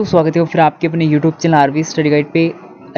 तो स्वागत है फिर आपके अपने YouTube channel RV study guide पे।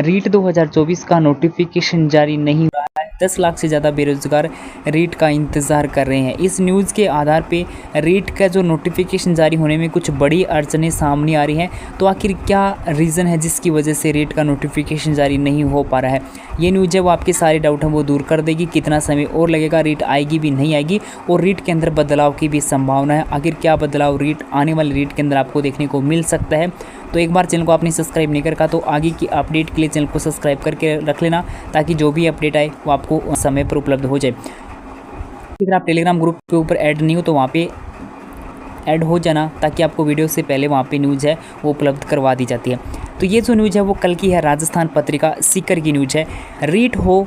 रीट 2024 का नोटिफिकेशन जारी नहीं हुआ है। 10 लाख से ज़्यादा बेरोजगार रीट का इंतज़ार कर रहे हैं। इस न्यूज़ के आधार पे रीट का जो नोटिफिकेशन जारी होने में कुछ बड़ी अड़चनें सामने आ रही हैं। तो आखिर क्या रीज़न है जिसकी वजह से रीट का नोटिफिकेशन जारी नहीं हो पा रहा है। ये न्यूज़ है वो आपके सारे डाउट हैं वो दूर कर देगी। कितना समय और लगेगा, रीट आएगी भी नहीं आएगी, और रीट के अंदर बदलाव की भी संभावना है। आखिर क्या बदलाव रीट आने वाले रीट के अंदर आपको देखने को मिल सकता है। तो एक बार चैनल को आपने सब्सक्राइब नहीं कर रखा तो आगे की अपडेट के लिए चैनल को सब्सक्राइब करके रख लेना, ताकि जो भी अपडेट आए वो आपको समय पर उपलब्ध हो जाए। अगर आप टेलीग्राम ग्रुप के ऊपर ऐड नहीं हो तो वहाँ पे ऐड हो जाना, ताकि आपको वीडियो से पहले वहाँ पे न्यूज़ है वो उपलब्ध करवा दी जाती है। तो ये जो न्यूज़ है वो कल की है, राजस्थान पत्रिका सीकर की न्यूज़ है। रीट हो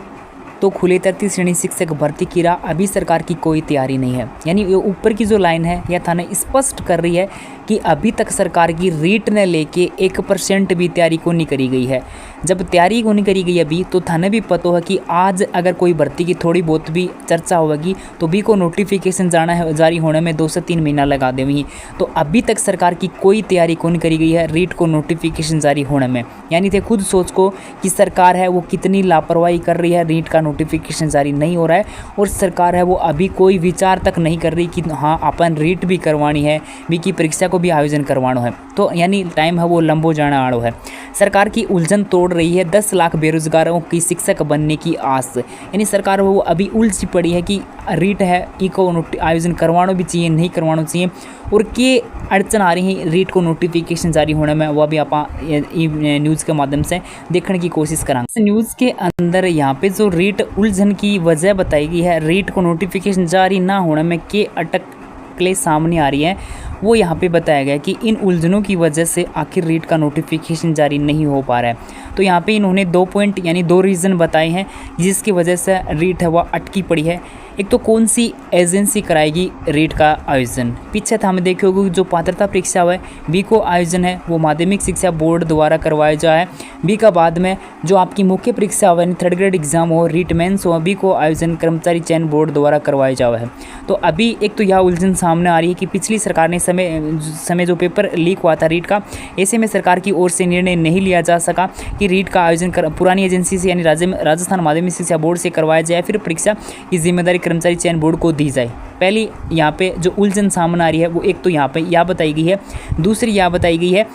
तो खुले 33 श्रेणी शिक्षक भर्ती की राह, अभी सरकार की कोई तैयारी नहीं है। यानी ये ऊपर की जो लाइन है यह थाना स्पष्ट कर रही है कि अभी तक सरकार की रीट ने लेके 1% भी तैयारी को नहीं करी गई है। जब तैयारी को नहीं करी गई अभी, तो थाने भी पता है कि आज अगर कोई भर्ती की थोड़ी बहुत भी चर्चा होगी तो भी को नोटिफिकेशन जारी होने में 2 से 3 महीना लगा देंगी। तो अभी तक सरकार की कोई तैयारी को नहीं करी गई है रीट को नोटिफिकेशन जारी होने में। यानी थे खुद सोच को कि सरकार है वो कितनी लापरवाही कर रही है, रीट का नोटिफिकेशन जारी नहीं हो रहा है, और सरकार है वो अभी कोई विचार तक नहीं कर रही कि हाँ अपन रीट भी करवानी है, बी की परीक्षा को भी आयोजन करवाना है। तो यानी टाइम है वो लंबो जाना आड़ो है। सरकार की उलझन तोड़ रही है 10 लाख बेरोजगारों की शिक्षक बनने की आस। यानी सरकार वो अभी उलझी पड़ी है कि रीट है इको आयोजन करवाना भी चाहिए, नहीं करवाना चाहिए, और के अड़चन आ रही है रीट को नोटिफिकेशन जारी होने में। वह भी आप न्यूज़ के माध्यम से देखने की कोशिश करेंगे। न्यूज़ के अंदर यहाँ पे जो रीट उलझन की वजह बताई गई है, रीट को नोटिफिकेशन जारी ना होने में के अटकलें सामने आ रही है, वो यहाँ पे बताया गया कि इन उलझनों की वजह से आखिर रीट का नोटिफिकेशन जारी नहीं हो पा रहा है। तो यहाँ पे इन्होंने 2 पॉइंट यानी 2 रीज़न बताए हैं जिसकी वजह से रीट है वह अटकी पड़ी है। एक तो कौन सी एजेंसी कराएगी रीट का आयोजन। पीछे था हमें देखे होगी जो पात्रता परीक्षा है बी को आयोजन है वो माध्यमिक शिक्षा बोर्ड द्वारा करवाया जाए। बी का बाद में जो आपकी मुख्य परीक्षा है 3rd ग्रेड एग्जाम हो, रीट मेंस हो, बी को आयोजन कर्मचारी चयन बोर्ड द्वारा करवाया जाए है। तो अभी एक तो यह उलझन सामने आ रही है कि पिछली सरकार ने समय जो पेपर लीक हुआ था रीट का, ऐसे में सरकार की ओर से निर्णय नहीं लिया जा सका कि रीट का आयोजन पुरानी एजेंसी से यानी राजस्थान माध्यमिक शिक्षा बोर्ड से करवाया जाए, फिर परीक्षा की जिम्मेदारी कर्मचारी चयन बोर्ड को दी जाए। पहली यहाँ पे जो उलझन सामने आ रही है वो एक तो यहाँ पे यह बताई गई है। दूसरी यह बताई गई है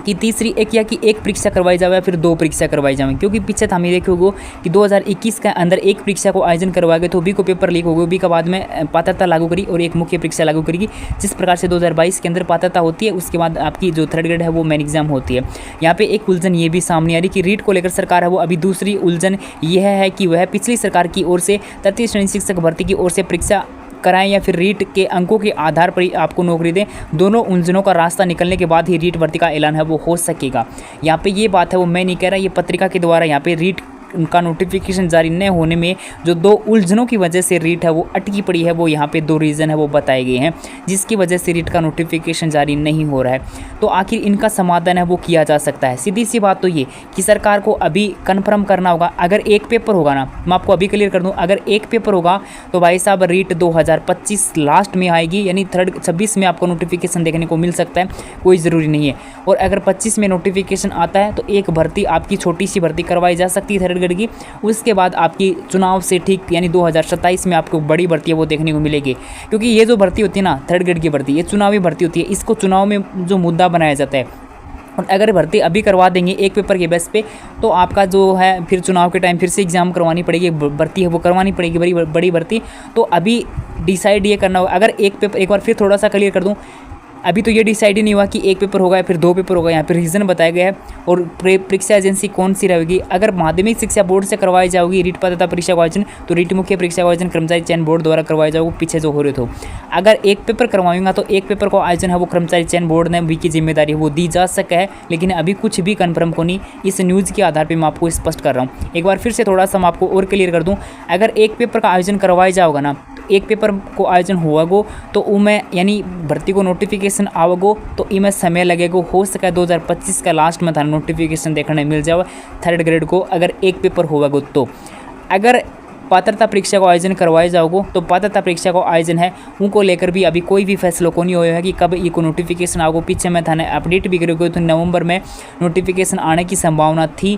कि तीसरी एक या कि एक परीक्षा करवाई जाए फिर 2 परीक्षा करवाई जाए, क्योंकि पीछे था हमें देखे होगा कि 2021 के अंदर एक परीक्षा को आयोजन करवाया गया तो बी को पेपर लीक हो गया, बी का बाद में पात्रता लागू करी और एक मुख्य परीक्षा लागू करेगी। जिस प्रकार से 2022 के अंदर पात्रता होती है उसके बाद आपकी जो 3rd ग्रेड है वो मेन एग्जाम होती है। यहाँ पे एक उलझन ये भी सामने आ रही कि रीट को लेकर सरकार है वो अभी दूसरी उलझन यह है कि वह पिछली सरकार की ओर से 33 श्रेणी शिक्षक भर्ती की ओर से परीक्षा कराएं या फिर रीट के अंकों के आधार पर ही आपको नौकरी दें। दोनों उलझनों का रास्ता निकलने के बाद ही रीट भर्ती का ऐलान है वो हो सकेगा। यहाँ पे ये बात है वो मैं नहीं कह रहा, ये पत्रिका के द्वारा यहाँ पे रीट उनका नोटिफिकेशन जारी न होने में जो 2 उलझनों की वजह से रीट है वो अटकी पड़ी है, वो यहाँ पे 2 रीज़न है वो बताए गए हैं जिसकी वजह से रीट का नोटिफिकेशन जारी नहीं हो रहा है। तो आखिर इनका समाधान है वो किया जा सकता है। सीधी सी बात तो ये कि सरकार को अभी कन्फर्म करना होगा। अगर एक पेपर होगा ना, मैं आपको अभी क्लियर कर दूँ, अगर एक पेपर होगा तो भाई साहब रीट 2025 लास्ट में आएगी, यानी 26 में आपको नोटिफिकेशन देखने को मिल सकता है, कोई ज़रूरी नहीं है। और अगर 25 में नोटिफिकेशन आता है तो एक भर्ती आपकी छोटी सी भर्ती करवाई जा सकती है 3rd ग्रेड की। उसके बाद आपकी चुनाव से ठीक यानी 2027 में आपको बड़ी भर्ती है वो देखने को मिलेगी, क्योंकि ये जो भर्ती होती है ना 3rd ग्रेड की भर्ती, ये चुनावी भर्ती होती है, इसको चुनाव में जो मुद्दा बनाया जाता है। और अगर भर्ती अभी करवा देंगे एक पेपर के बेस पे तो आपका जो है फिर चुनाव के टाइम फिर से एग्जाम करवानी पड़ेगी, भर्ती है वो करवानी पड़ेगी बड़ी भर्ती। तो अभी डिसाइड ये करना होगा। अगर एक पेपर एक बार फिर थोड़ा सा क्लियर कर दूं, अभी तो ये डिसाइड ही नहीं हुआ कि एक पेपर होगा या फिर 2 पेपर होगा। यहाँ पे रीज़न बताया गया है और परीक्षा एजेंसी कौन सी रहेगी। अगर माध्यमिक शिक्षा बोर्ड से करवाई जाएगी रीट पात्रता परीक्षा का आयोजन तो रीट मुख्य परीक्षा का आयोजन कर्मचारी चयन बोर्ड द्वारा करवाया जाएगा, पीछे जो हो रहे थे। अगर एक पेपर करवाऊंगा तो एक पेपर का आयोजन है वो कर्मचारी चयन बोर्ड ने भी की जिम्मेदारी वो दी जा सके है, लेकिन अभी कुछ भी कन्फर्म को नहीं। इस न्यूज़ के आधार पर मैं आपको स्पष्ट कर रहा हूँ। एक बार फिर से थोड़ा सा मैं आपको और क्लियर कर दूँ, अगर एक पेपर का आयोजन करवाया जाएगा ना, एक पेपर को आयोजन होगा तो उमें यानी भर्ती को नोटिफिकेशन आवगो तो इमें समय लगेगा, हो सके 2025 का लास्ट में था नोटिफिकेशन देखने मिल जाए 3rd ग्रेड को अगर एक पेपर होगा तो। अगर पात्रता परीक्षा को आयोजन करवाया जाओगे तो पात्रता परीक्षा को आयोजन है उनको लेकर भी अभी कोई भी फैसला को नहीं होया है कि कब इको नोटिफिकेशन आओगे। पीछे मैं थाने अपडेट भी करोगे तो नवंबर में नोटिफिकेशन आने की संभावना थी,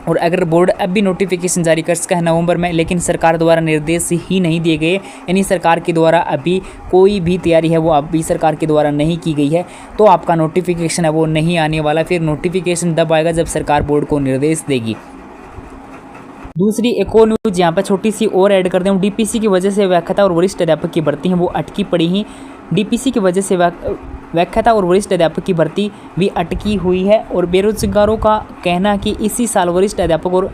और अगर बोर्ड अब भी नोटिफिकेशन जारी कर सका है नवंबर में, लेकिन सरकार द्वारा निर्देश ही नहीं दिए गए, यानी सरकार के द्वारा अभी कोई भी तैयारी है वो अभी सरकार के द्वारा नहीं की गई है, तो आपका नोटिफिकेशन है वो नहीं आने वाला। फिर नोटिफिकेशन तब आएगा जब सरकार बोर्ड को निर्देश देगी। दूसरी एक और न्यूज़ यहाँ पर छोटी सी और ऐड कर दूँ, डीपीसी की वजह से व्याख्याता और वरिष्ठ अध्यापक की भर्ती हैं वो अटकी पड़ी हैं। डीपीसी की वजह से व्याख्याता और वरिष्ठ अध्यापक की भर्ती भी अटकी हुई है, और बेरोजगारों का कहना है कि इसी साल वरिष्ठ अध्यापक और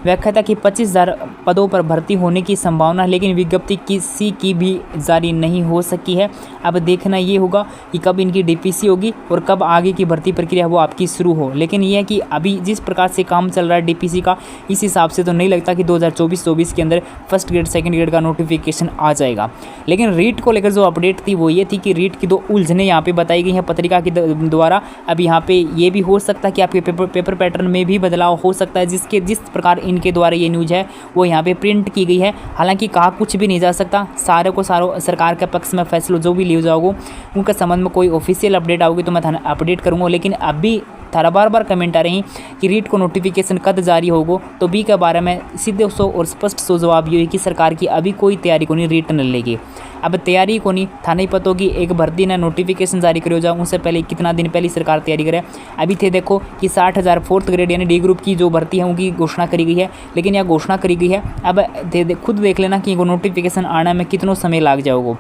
व्याख्याता की 25,000 पदों पर भर्ती होने की संभावना है, लेकिन विज्ञप्ति किसी की भी जारी नहीं हो सकी है। अब देखना ये होगा कि कब इनकी डीपीसी होगी और कब आगे की भर्ती प्रक्रिया वो आपकी शुरू हो। लेकिन यह है कि अभी जिस प्रकार से काम चल रहा है डीपीसी का, इस हिसाब से तो नहीं लगता कि 2024-24 के अंदर फर्स्ट ग्रेड सेकंड ग्रेड का नोटिफिकेशन आ जाएगा। लेकिन रीट को लेकर जो अपडेट थी वो ये थी कि रीट की 2 उलझनें यहाँ पे बताई गई हैं पत्रिका के द्वारा। अब यहाँ पे ये भी हो सकता है कि आपके पेपर पैटर्न में भी बदलाव हो सकता है, जिस प्रकार इनके द्वारा ये न्यूज़ है वो यहाँ पे प्रिंट की गई है। हालांकि कहा कुछ भी नहीं जा सकता, सारे को सरकार के पक्ष में फैसला जो भी लिया जाओगे उनके संबंध में कोई ऑफिशियल अपडेट आओगी तो मैं थाने अपडेट करूँगा। लेकिन अभी थारा बार कमेंट आ रही कि रीट को नोटिफिकेशन कद जारी होगो, तो बी के बारे में सीधे सो और स्पष्ट सो जवाब ये है कि सरकार की अभी कोई तैयारी को नहीं, रीट न लेगी। अब तैयारी को नहीं थाना ही पता होगी, एक भर्ती ने नोटिफिकेशन जारी करो जाओ उससे पहले कितना दिन पहले सरकार तैयारी करे। अभी थे देखो कि 60,000 4th ग्रेड यानी डी ग्रुप की जो भर्ती है उनकी घोषणा करी गई है, लेकिन यह घोषणा करी गई है। अब खुद देख लेना कि नोटिफिकेशन आने में कितना समय लग जाओगे।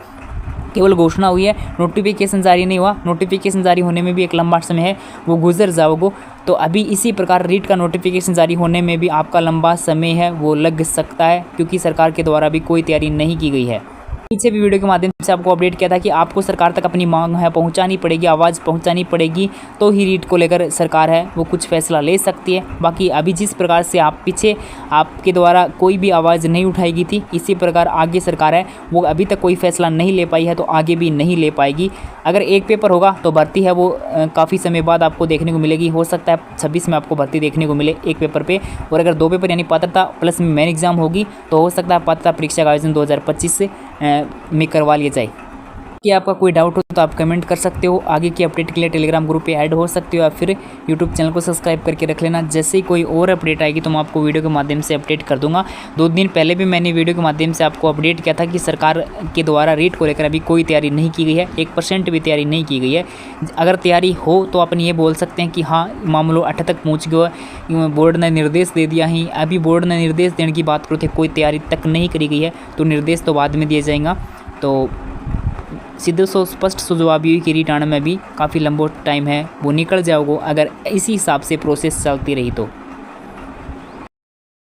केवल घोषणा हुई है, नोटिफिकेशन जारी नहीं हुआ, नोटिफिकेशन जारी होने में भी एक लंबा समय है वो गुजर जाओगे। तो अभी इसी प्रकार रीट का नोटिफिकेशन जारी होने में भी आपका लंबा समय है वो लग सकता है, क्योंकि सरकार के द्वारा भी कोई तैयारी नहीं की गई है। पीछे भी वीडियो के माध्यम से आपको अपडेट किया था कि आपको सरकार तक अपनी मांग है पहुंचानी पड़ेगी, आवाज़ पहुंचानी पड़ेगी, तो ही रीट को लेकर सरकार है वो कुछ फैसला ले सकती है। बाकी अभी जिस प्रकार से आप पीछे आपके द्वारा कोई भी आवाज़ नहीं उठाई गई थी, इसी प्रकार आगे सरकार है वो अभी तक कोई फैसला नहीं ले पाई है, तो आगे भी नहीं ले पाएगी। अगर एक पेपर होगा तो भर्ती है वो काफ़ी समय बाद आपको देखने को मिलेगी। हो सकता है 26 में आपको भर्ती देखने को मिले एक पेपर पे, और अगर 2 पेपर यानी पात्रता प्लस मेन एग्जाम होगी तो हो सकता है पात्रता परीक्षा का आयोजन 2025 में करवा लिया जाए। कि आपका कोई डाउट हो तो आप कमेंट कर सकते हो। आगे की अपडेट के लिए टेलीग्राम ग्रुप पे ऐड हो सकते हो, या फिर यूट्यूब चैनल को सब्सक्राइब करके रख लेना। जैसे ही कोई और अपडेट आएगी तो मैं आपको वीडियो के माध्यम से अपडेट कर दूंगा। 2 दिन पहले भी मैंने वीडियो के माध्यम से आपको अपडेट किया था कि सरकार के द्वारा रीट को लेकर अभी कोई तैयारी नहीं की गई है, 1% भी तैयारी नहीं की गई है। अगर तैयारी हो तो अपन ये बोल सकते हैं कि हाँ मामलो 8 तक पहुँच गया, बोर्ड ने निर्देश दे दिया ही। अभी बोर्ड ने निर्देश देने की बात करो तो कोई तैयारी तक नहीं करी गई है, तो निर्देश तो बाद में दिया जाएगा। तो सीधे सो स्पष्ट सो जवाब ये कि रीट आने में भी काफ़ी लंबा टाइम है वो निकल जाओगे, अगर इसी हिसाब से प्रोसेस चलती रही तो।